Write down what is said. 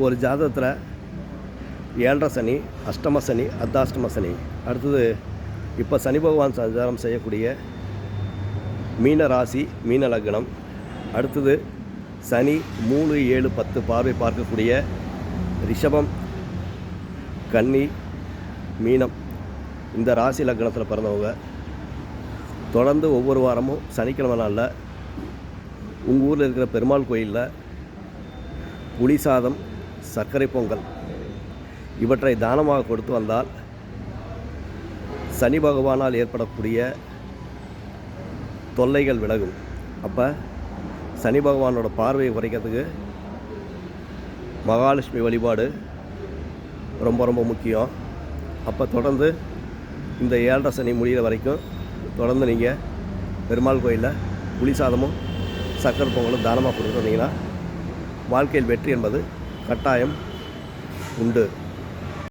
ஒரு ஜாதகத்தில் 7.5 சனி, அஷ்டம சனி, அர்த்தாஷ்டம சனி, அடுத்தது இப்போ சனி பகவான் சஞ்சாரம் செய்யக்கூடிய மீன ராசி, மீன லக்னம், அடுத்தது சனி 3, 7, 10 பார்வை பார்க்கக்கூடிய ரிஷபம், கன்னி, மீனம், இந்த ராசி லக்னத்தில் பிறந்தவங்க தொடர்ந்து ஒவ்வொரு வாரமும் சனிக்கிழமை நாளில் உங்கள் ஊரில் இருக்கிற பெருமாள் கோயிலில் புளி சாதம், சர்க்கரை பொங்கல் இவற்றை தானமாக கொடுத்து வந்தால் சனி பகவானால் ஏற்படக்கூடிய தொல்லைகள் விலகும். அப்போ சனி பகவானோட பார்வையை குறைக்கிறதுக்கு மகாலட்சுமி வழிபாடு ரொம்ப ரொம்ப முக்கியம். அப்போ தொடர்ந்து இந்த 7.5 சனி முடிகிற வரைக்கும் தொடர்ந்து நீங்கள் பெருமாள் கோயிலில் புளி சாதமும் சக்கரை பொங்கலும் தானமாக கொடுத்து வந்தீங்கன்னா வாழ்க்கையில் வெற்றி என்பது கட்டாயம் உண்டு.